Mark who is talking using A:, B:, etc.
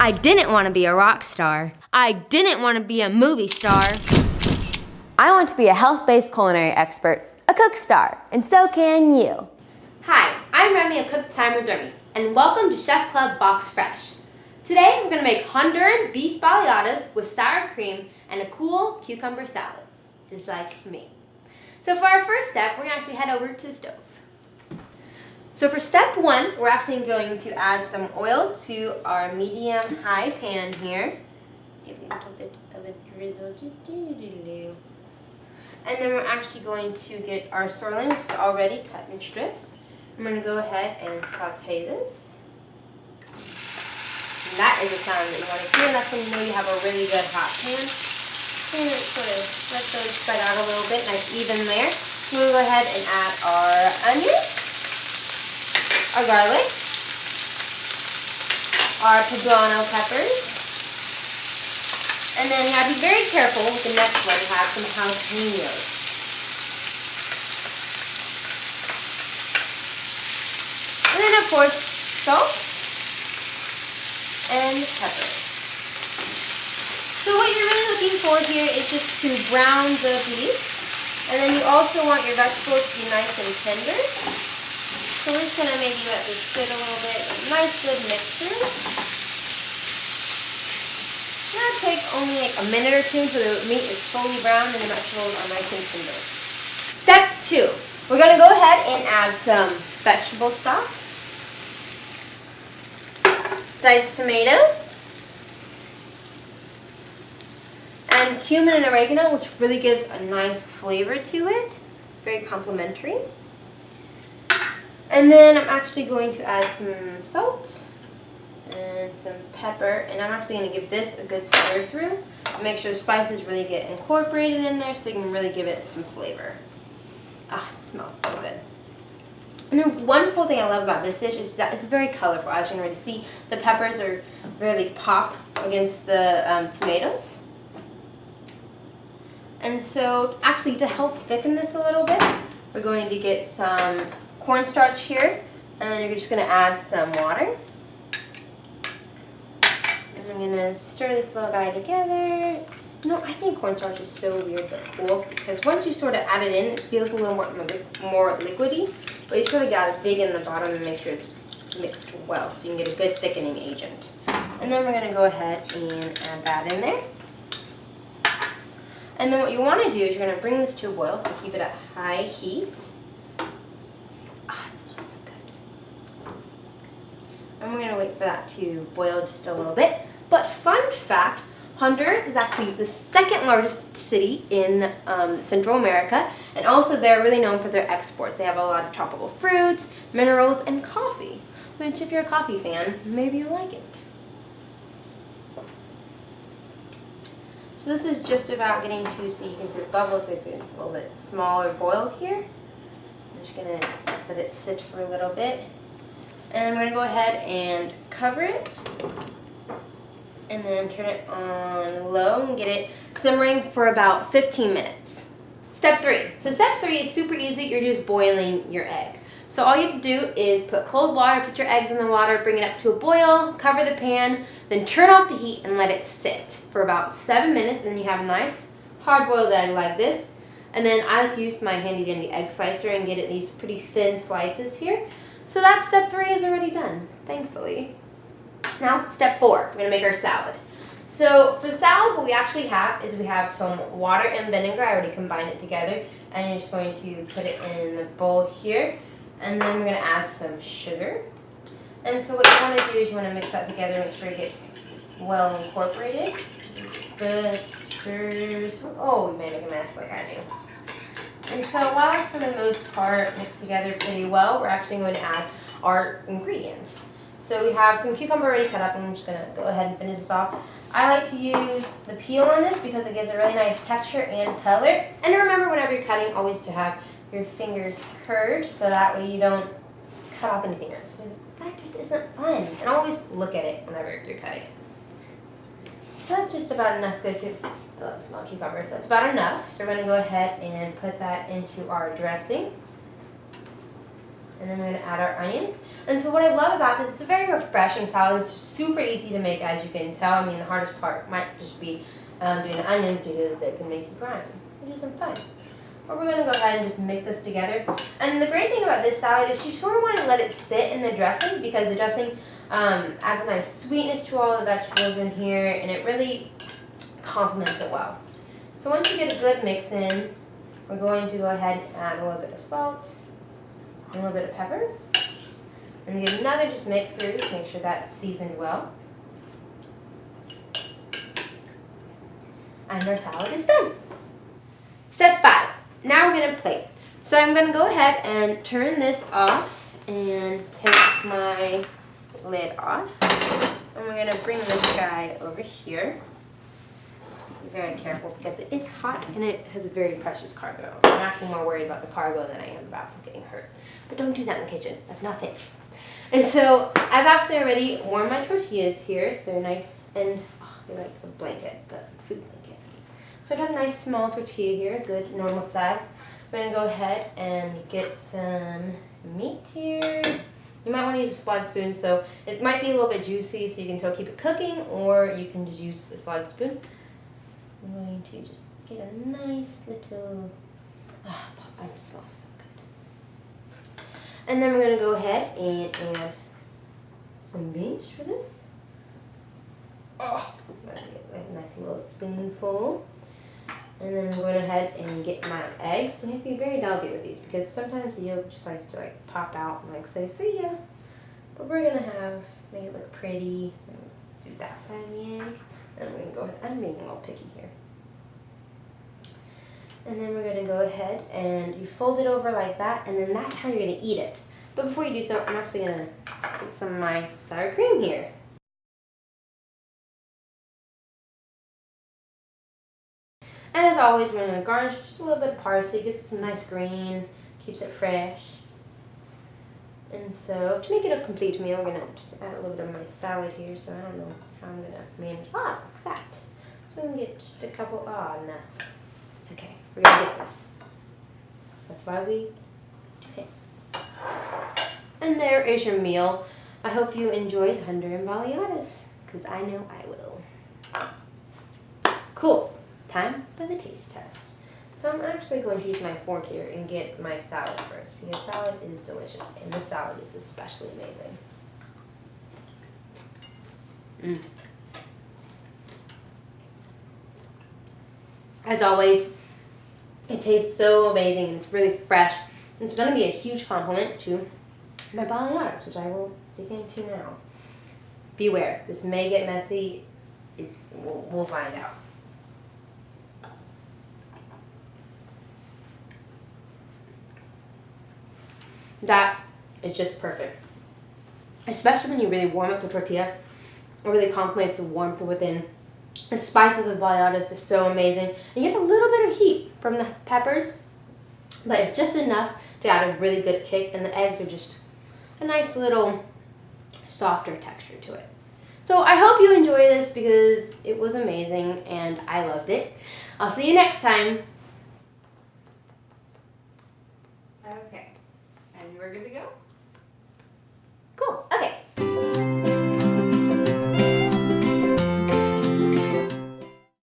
A: I didn't want to be a rock star. I didn't want to be a movie star. I want to be a health-based culinary expert, a cook star, and so can you. Hi, I'm Remy of Cook Time with Remy, and welcome to Chef Club Box Fresh. Today we're going to make Honduran beef baleadas with sour cream and a cool cucumber salad, just like me. So for our first step, we're going to actually head over to the stove. So for step one, we're actually going to add some oil to our medium-high pan here. Let's give it a little bit of a drizzle. And then we're actually going to get our sirloin, which is already cut in strips. I'm going to go ahead and saute this. And that is the sound that you want to hear, and that's when you know you have a really good hot pan. And then sort of let those spread out a little bit, nice even there. I'm going to go ahead and add our onion, our garlic, our poblano peppers, and then you have to be very careful with the next one. You have some jalapenos. And then of course, salt and pepper. So what you're really looking for here is just to brown the beef, and then you also want your vegetables to be nice and tender. So we're just going to maybe let this sit a little bit. Nice good mixture. That'll take only like a minute or two until the meat is fully browned and the vegetables are nice and tender. Step two. We're going to go ahead and add some vegetable stock, diced tomatoes, and cumin and oregano, which really gives a nice flavor to it. Very complimentary. And then I'm actually going to add some salt and some pepper, and I'm actually going to give this a good stir through and make sure the spices really get incorporated in there so they can really give it some flavor. Ah, it smells so good. And the wonderful thing I love about this dish is that it's very colorful. As you can already see, the peppers are really pop against the tomatoes. And so actually to help thicken this a little bit, we're going to get some cornstarch here, and then you're just going to add some water. And I'm going to stir this little guy together. You know, I think cornstarch is so weird but cool, because once you sort of add it in, it feels a little more liquidy, but you sort of got to dig in the bottom and make sure it's mixed well so you can get a good thickening agent. And then we're going to go ahead and add that in there. And then what you want to do is you're going to bring this to a boil, so keep it at high heat. And we're going to wait for that to boil just a little bit. But fun fact, Honduras is actually the second largest city in Central America, and also they're really known for their exports. They have a lot of tropical fruits, minerals, and coffee, which if you're a coffee fan, maybe you like it. So this is just about getting to, so you can see the bubbles, so it's a little bit smaller boil here. I'm just going to let it sit for a little bit. And we're going to go ahead and cover it, and then turn it on low and get it simmering for about 15 minutes. Step three. So step three is super easy. You're just boiling your egg. So all you have to do is put cold water, put your eggs in the water, bring it up to a boil, cover the pan, then turn off the heat and let it sit for about 7 minutes, and you have a nice hard-boiled egg like this. And then I like to use my handy-dandy egg slicer and get it these pretty thin slices here. So that step three is already done, thankfully. Now, step four, we're going to make our salad. So for the salad, what we actually have is we have some water and vinegar. I already combined it together. And you're just going to put it in the bowl here. And then we're going to add some sugar. And so what you want to do is you want to mix that together, make sure it gets well incorporated. Good stirs. Oh, you may make a mess like I do. And so while it's for the most part mixed together pretty well, we're actually going to add our ingredients. So we have some cucumber already cut up, and I'm just going to go ahead and finish this off. I like to use the peel on this because it gives a really nice texture and color. And remember, whenever you're cutting, always to have your fingers curved so that way you don't cut off anything else. Because that just isn't fun. And always look at it whenever you're cutting. So that's just about enough good cucumber. I love the smell of cucumber. So that's about enough. So we're going to go ahead and put that into our dressing. And then we're going to add our onions. And so what I love about this, it's a very refreshing salad. It's super easy to make, as you can tell. I mean, the hardest part might just be doing the onions because they can make you cry, which isn't fun. But we're going to go ahead and just mix this together. And the great thing about this salad is you sort of want to let it sit in the dressing because the dressing adds a nice sweetness to all the vegetables in here, and it really complements it well. So once you get a good mix in, we're going to go ahead and add a little bit of salt, and a little bit of pepper, and give another just mix through to make sure that's seasoned well. And our salad is done. Step 5. Now we're going to plate. So I'm going to go ahead and turn this off and take my lid off. And we're going to bring this guy over here. Be very careful because it is hot and it has a very precious cargo. I'm actually more worried about the cargo than I am about getting hurt. But don't do that in the kitchen. That's not safe. And so I've actually already warmed my tortillas here. So they're nice and they're like a blanket, but food blanket. So I got a nice small tortilla here, a good normal size. I'm going to go ahead and get some meat here. You might want to use a slide spoon, so it might be a little bit juicy, so you can still keep it cooking, or you can just use a slide spoon. I'm going to just get a nice little, Popeye smells so good. And then we're going to go ahead and add some beans for this. I'm going to get a nice little spoonful. And then I'm going ahead and get my eggs. And you have to be very delicate with these because sometimes the yolk just likes to like pop out and like say, see ya. But we're going to make it look pretty. Do that side of the egg. And I'm going to go ahead, I'm being a little picky here. And then we're going to go ahead and you fold it over like that, and then that's how you're going to eat it. But before you do so, I'm actually going to get some of my sour cream here. And as always, we're going to garnish just a little bit of parsley, gives it some nice green, keeps it fresh. And so to make it a complete meal, we're going to just add a little bit of my salad here, so I don't know how I'm going to manage. Look at that. So I'm going to get just a couple, nuts. It's okay. We're going to get this. That's why we do hands. And there is your meal. I hope you enjoyed Honduran Baleadas, because I know I will. Cool. Time for the taste test. So I'm actually going to use my fork here and get my salad first, because salad is delicious, and this salad is especially amazing. As always, it tastes so amazing, and it's really fresh. And it's going to be a huge compliment to my Baleadas, which I will dig into now. Beware, this may get messy. We'll find out. That is just perfect. Especially when you really warm up the tortilla. It really complements the warmth within. The spices of Baleadas are so amazing. And you get a little bit of heat from the peppers, but it's just enough to add a really good kick, and the eggs are just a nice little softer texture to it. So I hope you enjoy this because it was amazing and I loved it. I'll see you next time.
B: Okay. And we're good to go?
A: Cool. Okay.